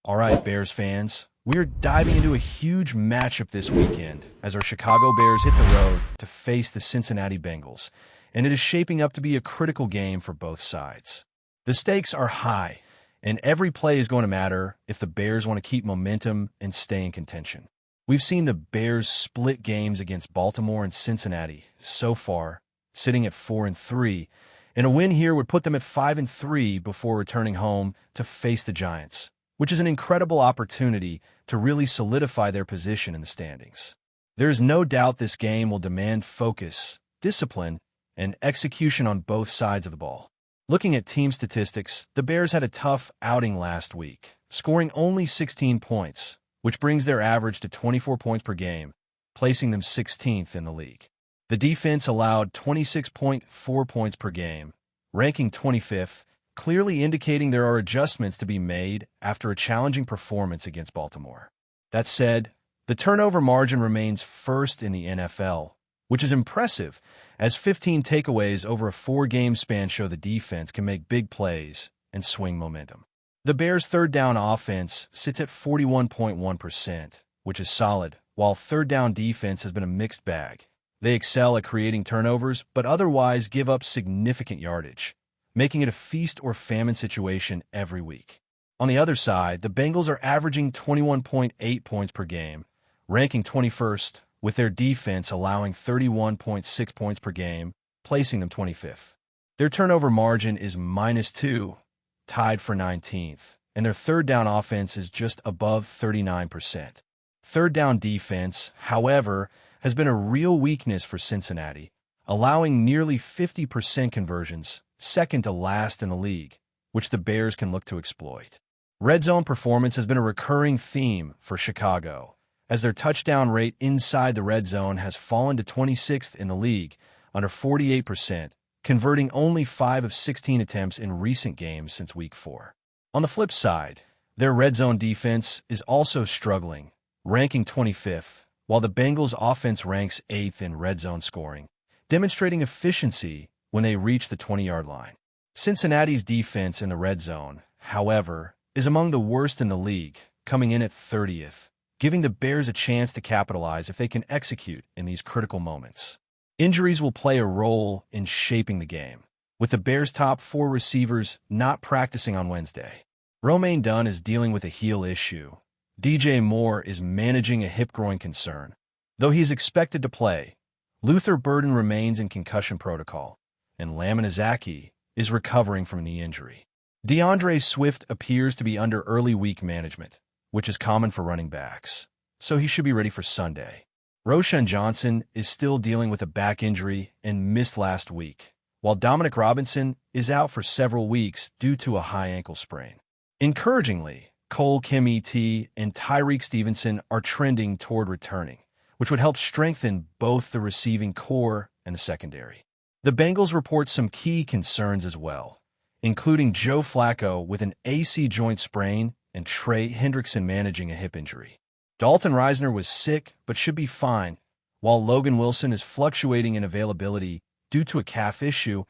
All right, Bears fans, we're diving into a huge matchup this weekend as our Chicago Bears hit the road to face the Cincinnati Bengals, and it is shaping up to be a critical game for both sides. The stakes are high, and every play is going to matter if the Bears want to keep momentum and stay in contention. We've seen the Bears split games against Baltimore and Cincinnati so far, sitting at 4-3, and a win here would put them at 5-3 before returning home to face the Giants, which is an incredible opportunity to really solidify their position in the standings. There is no doubt this game will demand focus, discipline, and execution on both sides of the ball. Looking at team statistics, the Bears had a tough outing last week, scoring only 16 points, which brings their average to 24 points per game, placing them 16th in the league. The defense allowed 26.4 points per game, ranking 25th, clearly indicating there are adjustments to be made after a challenging performance against Baltimore. That said, the turnover margin remains first in the NFL, which is impressive, as 15 takeaways over a 4-game span show the defense can make big plays and swing momentum. The Bears' third down offense sits at 41.1%, which is solid, while third down defense has been a mixed bag. They excel at creating turnovers, but otherwise give up significant yardage, making it a feast or famine situation every week. On the other side, the Bengals are averaging 21.8 points per game, ranking 21st, with their defense allowing 31.6 points per game, placing them 25th. Their turnover margin is -2, tied for 19th, and their third down offense is just above 39%. Third down defense, however, has been a real weakness for Cincinnati, allowing nearly 50% conversions, second to last in the league, which the Bears can look to exploit. Red zone performance has been a recurring theme for Chicago, as their touchdown rate inside the red zone has fallen to 26th in the league, under 48%, converting only 5 of 16 attempts in recent games since Week 4. On the flip side, their red zone defense is also struggling, ranking 25th, while the Bengals' offense ranks 8th in red zone scoring, demonstrating efficiency when they reach the 20-yard line. Cincinnati's defense in the red zone, however, is among the worst in the league, coming in at 30th, giving the Bears a chance to capitalize if they can execute in these critical moments. Injuries will play a role in shaping the game, with the Bears' top 4 receivers not practicing on Wednesday. Romaine Dunn is dealing with a heel issue. DJ Moore is managing a hip-groin concern. Though he is expected to play, Luther Burden remains in concussion protocol, and Laminazaki is recovering from a knee injury. DeAndre Swift appears to be under early week management, which is common for running backs, so he should be ready for Sunday. Roshan Johnson is still dealing with a back injury and missed last week, while Dominic Robinson is out for several weeks due to a high ankle sprain. Encouragingly, Cole Kmet and Tyreek Stevenson are trending toward returning, which would help strengthen both the receiving core and the secondary. The Bengals report some key concerns as well, including Joe Flacco with an AC joint sprain and Trey Hendrickson managing a hip injury. Dalton Risner was sick but should be fine, while Logan Wilson is fluctuating in availability due to a calf issue,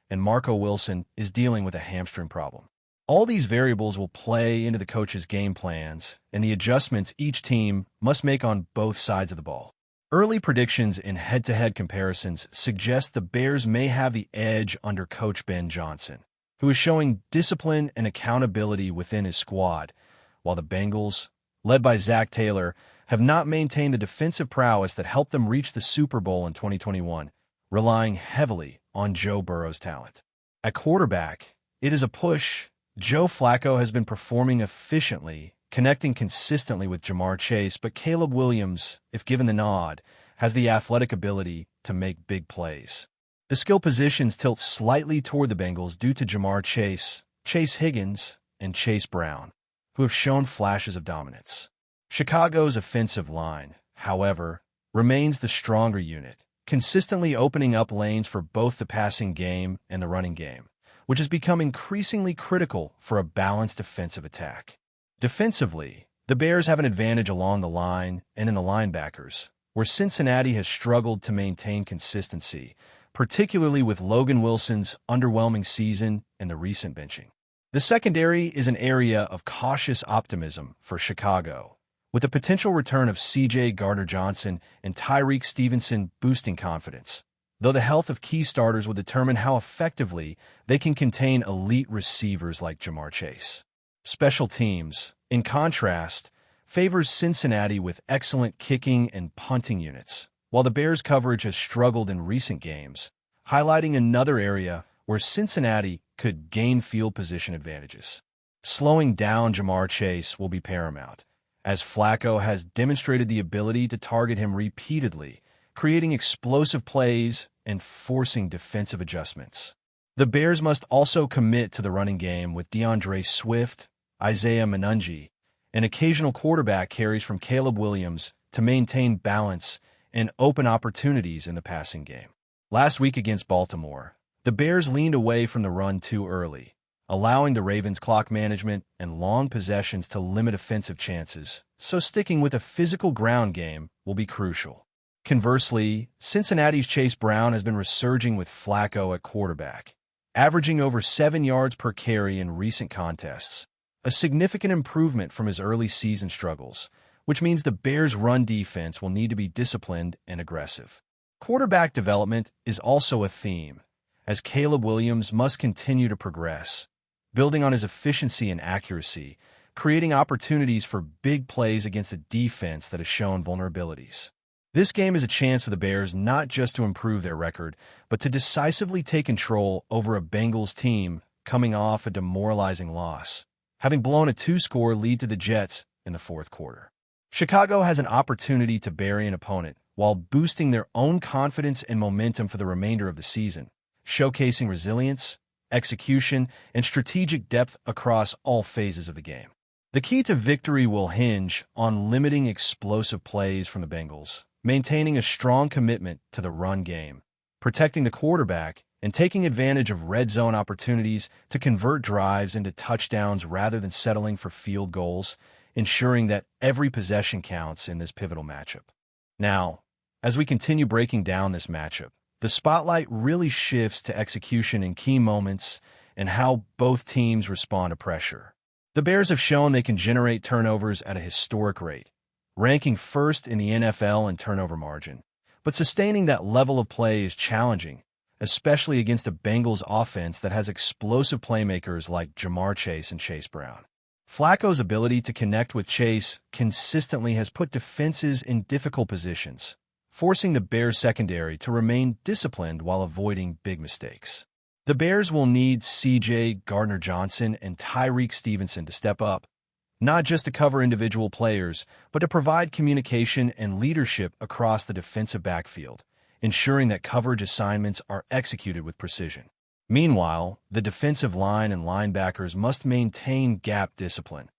and Marco Wilson is dealing with a hamstring problem. All these variables will play into the coach's game plans and the adjustments each team must make on both sides of the ball. Early predictions in head-to-head comparisons suggest the Bears may have the edge under Coach Ben Johnson, who is showing discipline and accountability within his squad, while the Bengals, led by Zach Taylor, have not maintained the defensive prowess that helped them reach the Super Bowl in 2021, relying heavily on Joe Burrow's talent. At quarterback, it is a push. Joe Flacco has been performing efficiently, connecting consistently with Jamar Chase, but Caleb Williams, if given the nod, has the athletic ability to make big plays. The skill positions tilt slightly toward the Bengals due to Jamar Chase, Chase Higgins, and Chase Brown, who have shown flashes of dominance. Chicago's offensive line, however, remains the stronger unit, consistently opening up lanes for both the passing game and the running game, which has become increasingly critical for a balanced defensive attack. Defensively, the Bears have an advantage along the line and in the linebackers, where Cincinnati has struggled to maintain consistency, particularly with Logan Wilson's underwhelming season and the recent benching. The secondary is an area of cautious optimism for Chicago, with the potential return of C.J. Gardner-Johnson and Tyreek Stevenson boosting confidence, though the health of key starters will determine how effectively they can contain elite receivers like Jamar Chase. Special teams, in contrast, favors Cincinnati with excellent kicking and punting units, while the Bears' coverage has struggled in recent games, highlighting another area where Cincinnati could gain field position advantages. Slowing down Jamar Chase will be paramount, as Flacco has demonstrated the ability to target him repeatedly, creating explosive plays and forcing defensive adjustments. The Bears must also commit to the running game with DeAndre Swift, Isaiah Manungi, and occasional quarterback carries from Caleb Williams to maintain balance and open opportunities in the passing game. Last week against Baltimore, the Bears leaned away from the run too early, allowing the Ravens' clock management and long possessions to limit offensive chances, so sticking with a physical ground game will be crucial. Conversely, Cincinnati's Chase Brown has been resurging with Flacco at quarterback, averaging over 7 yards per carry in recent contests, a significant improvement from his early season struggles, which means the Bears' run defense will need to be disciplined and aggressive. Quarterback development is also a theme, as Caleb Williams must continue to progress, building on his efficiency and accuracy, creating opportunities for big plays against a defense that has shown vulnerabilities. This game is a chance for the Bears not just to improve their record, but to decisively take control over a Bengals team coming off a demoralizing loss, having blown a 2-score lead to the Jets in the fourth quarter. Chicago has an opportunity to bury an opponent while boosting their own confidence and momentum for the remainder of the season, showcasing resilience, execution, and strategic depth across all phases of the game. The key to victory will hinge on limiting explosive plays from the Bengals, maintaining a strong commitment to the run game, protecting the quarterback, and taking advantage of red zone opportunities to convert drives into touchdowns rather than settling for field goals, ensuring that every possession counts in this pivotal matchup. Now, as we continue breaking down this matchup, the spotlight really shifts to execution in key moments and how both teams respond to pressure. The Bears have shown they can generate turnovers at a historic rate, ranking first in the NFL in turnover margin. But sustaining that level of play is challenging, especially against a Bengals offense that has explosive playmakers like Jamar Chase and Chase Brown. Flacco's ability to connect with Chase consistently has put defenses in difficult positions, forcing the Bears' secondary to remain disciplined while avoiding big mistakes. The Bears will need C.J. Gardner-Johnson and Tyreek Stevenson to step up, not just to cover individual players, but to provide communication and leadership across the defensive backfield, ensuring that coverage assignments are executed with precision. Meanwhile, the defensive line and linebackers must maintain gap discipline,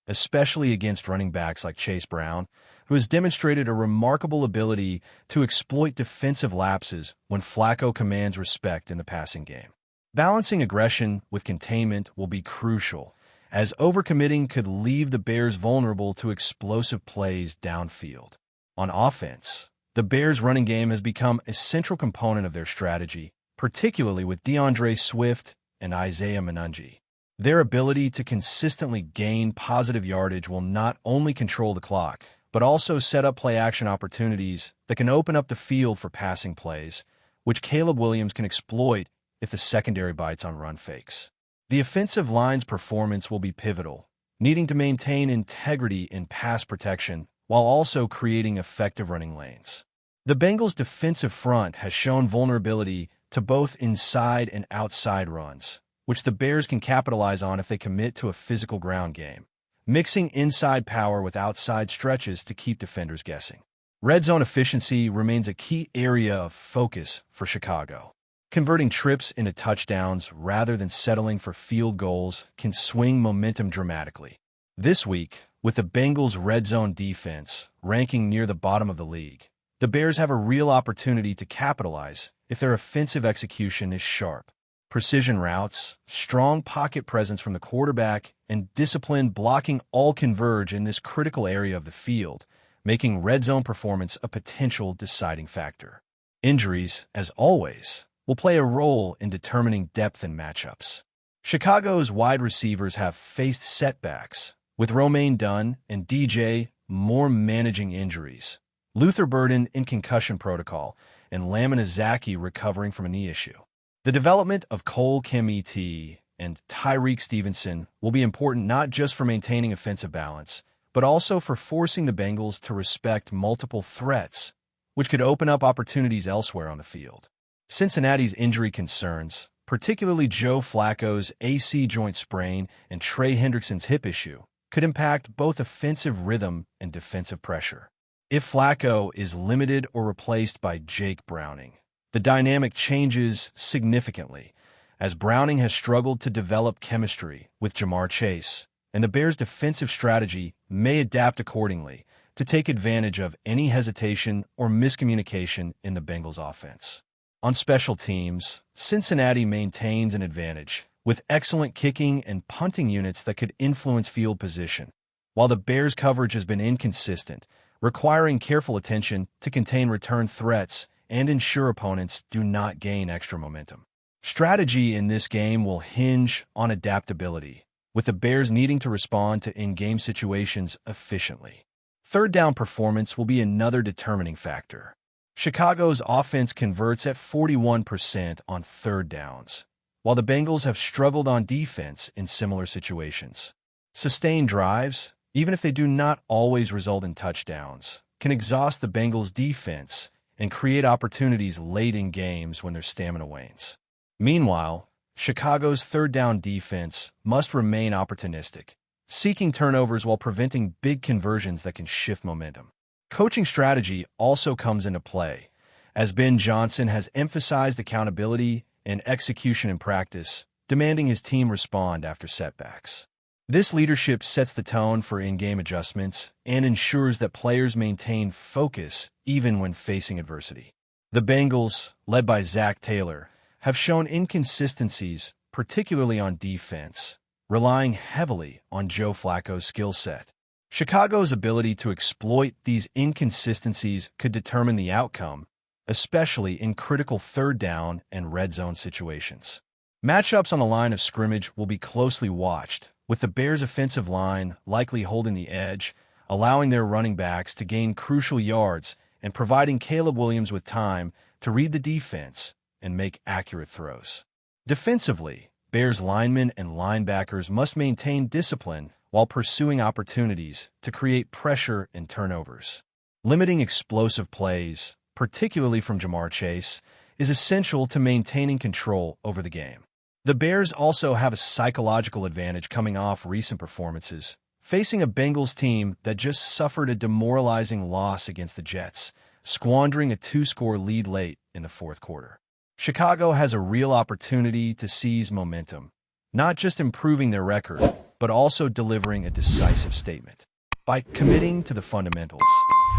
especially against running backs like Chase Brown, who has demonstrated a remarkable ability to exploit defensive lapses when Flacco commands respect in the passing game. Balancing aggression with containment will be crucial, as overcommitting could leave the Bears vulnerable to explosive plays downfield. On offense, the Bears' running game has become a central component of their strategy, particularly with DeAndre Swift and Isaiah Manungi. Their ability to consistently gain positive yardage will not only control the clock, but also set up play-action opportunities that can open up the field for passing plays, which Caleb Williams can exploit if the secondary bites on run fakes. The offensive line's performance will be pivotal, needing to maintain integrity in pass protection while also creating effective running lanes. The Bengals' defensive front has shown vulnerability to both inside and outside runs, which the Bears can capitalize on if they commit to a physical ground game, mixing inside power with outside stretches to keep defenders guessing. Red zone efficiency remains a key area of focus for Chicago. Converting trips into touchdowns rather than settling for field goals can swing momentum dramatically. This week, with the Bengals' red zone defense ranking near the bottom of the league, the Bears have a real opportunity to capitalize if their offensive execution is sharp. Precision routes, strong pocket presence from the quarterback, and disciplined blocking all converge in this critical area of the field, making red zone performance a potential deciding factor. Injuries, as always, will play a role in determining depth in matchups. Chicago's wide receivers have faced setbacks, with Romaine Dunn and DJ Moore managing injuries, Luther Burden in concussion protocol, and Lamina Zaki recovering from a knee issue. The development of Cole Kmet and Tyreek Stevenson will be important not just for maintaining offensive balance, but also for forcing the Bengals to respect multiple threats, which could open up opportunities elsewhere on the field. Cincinnati's injury concerns, particularly Joe Flacco's AC joint sprain and Trey Hendrickson's hip issue, could impact both offensive rhythm and defensive pressure. If Flacco is limited or replaced by Jake Browning, the dynamic changes significantly, as Browning has struggled to develop chemistry with Jamar Chase, and the Bears' defensive strategy may adapt accordingly to take advantage of any hesitation or miscommunication in the Bengals' offense. On special teams, Cincinnati maintains an advantage, with excellent kicking and punting units that could influence field position, while the Bears' coverage has been inconsistent, requiring careful attention to contain return threats and ensure opponents do not gain extra momentum. Strategy in this game will hinge on adaptability, with the Bears needing to respond to in-game situations efficiently. Third down performance will be another determining factor. Chicago's offense converts at 41% on third downs, while the Bengals have struggled on defense in similar situations. Sustained drives, even if they do not always result in touchdowns, can exhaust the Bengals' defense and create opportunities late in games when their stamina wanes. Meanwhile, Chicago's third down defense must remain opportunistic, seeking turnovers while preventing big conversions that can shift momentum. Coaching strategy also comes into play, as Ben Johnson has emphasized accountability and execution in practice, demanding his team respond after setbacks. This leadership sets the tone for in-game adjustments and ensures that players maintain focus even when facing adversity. The Bengals, led by Zach Taylor, have shown inconsistencies, particularly on defense, relying heavily on Joe Flacco's skill set. Chicago's ability to exploit these inconsistencies could determine the outcome, especially in critical third down and red zone situations. Matchups on the line of scrimmage will be closely watched, with the Bears' offensive line likely holding the edge, allowing their running backs to gain crucial yards and providing Caleb Williams with time to read the defense and make accurate throws. Defensively, Bears linemen and linebackers must maintain discipline while pursuing opportunities to create pressure and turnovers. Limiting explosive plays, particularly from Jamar Chase, is essential to maintaining control over the game. The Bears also have a psychological advantage coming off recent performances, facing a Bengals team that just suffered a demoralizing loss against the Jets, squandering a 2-score lead late in the fourth quarter. Chicago has a real opportunity to seize momentum, not just improving their record, but also delivering a decisive statement by committing to the fundamentals.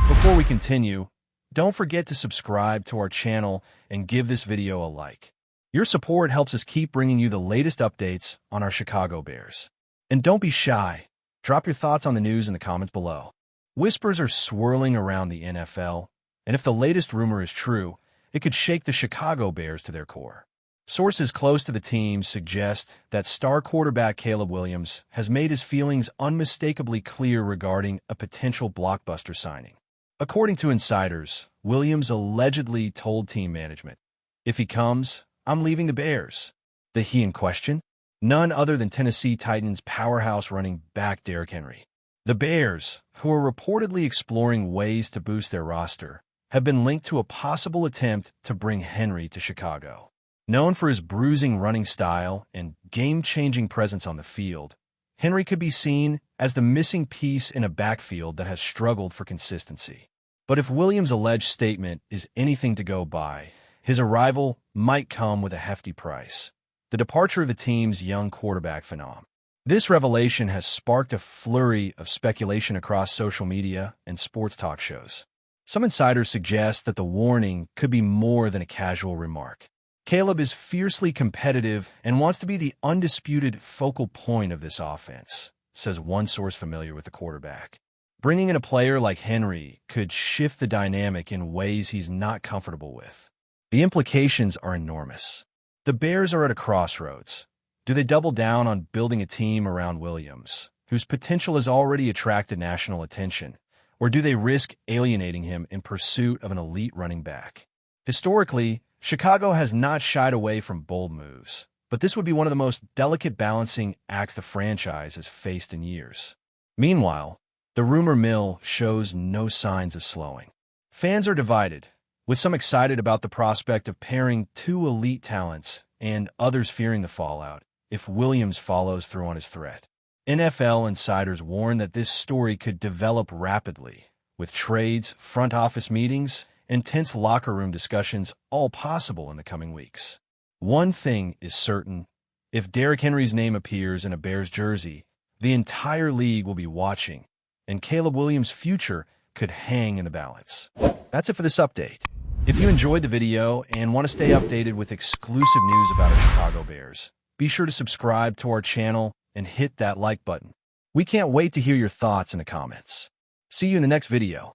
Before we continue, don't forget to subscribe to our channel and give this video a like. Your support helps us keep bringing you the latest updates on our Chicago Bears. And don't be shy. Drop your thoughts on the news in the comments below. Whispers are swirling around the NFL, and if the latest rumor is true, it could shake the Chicago Bears to their core. Sources close to the team suggest that star quarterback Caleb Williams has made his feelings unmistakably clear regarding a potential blockbuster signing. According to insiders, Williams allegedly told team management, "If he comes, I'm leaving the Bears." The he in question? None other than Tennessee Titans powerhouse running back Derrick Henry. The Bears, who are reportedly exploring ways to boost their roster, have been linked to a possible attempt to bring Henry to Chicago. Known for his bruising running style and game-changing presence on the field, Henry could be seen as the missing piece in a backfield that has struggled for consistency. But if Williams' alleged statement is anything to go by, his arrival might come with a hefty price: the departure of the team's young quarterback phenom. This revelation has sparked a flurry of speculation across social media and sports talk shows. Some insiders suggest that the warning could be more than a casual remark. Caleb is fiercely competitive and wants to be the undisputed focal point of this offense, says one source familiar with the quarterback. Bringing in a player like Henry could shift the dynamic in ways he's not comfortable with. The implications are enormous. The Bears are at a crossroads. Do they double down on building a team around Williams, whose potential has already attracted national attention, or do they risk alienating him in pursuit of an elite running back? Historically, Chicago has not shied away from bold moves, but this would be one of the most delicate balancing acts the franchise has faced in years. Meanwhile, the rumor mill shows no signs of slowing. Fans are divided, with some excited about the prospect of pairing two elite talents and others fearing the fallout if Williams follows through on his threat. NFL insiders warn that this story could develop rapidly, with trades, front office meetings, and tense locker room discussions all possible in the coming weeks. One thing is certain: if Derrick Henry's name appears in a Bears jersey, the entire league will be watching, and Caleb Williams' future could hang in the balance. That's it for this update. If you enjoyed the video and want to stay updated with exclusive news about our Chicago Bears, be sure to subscribe to our channel and hit that like button. We can't wait to hear your thoughts in the comments. See you in the next video.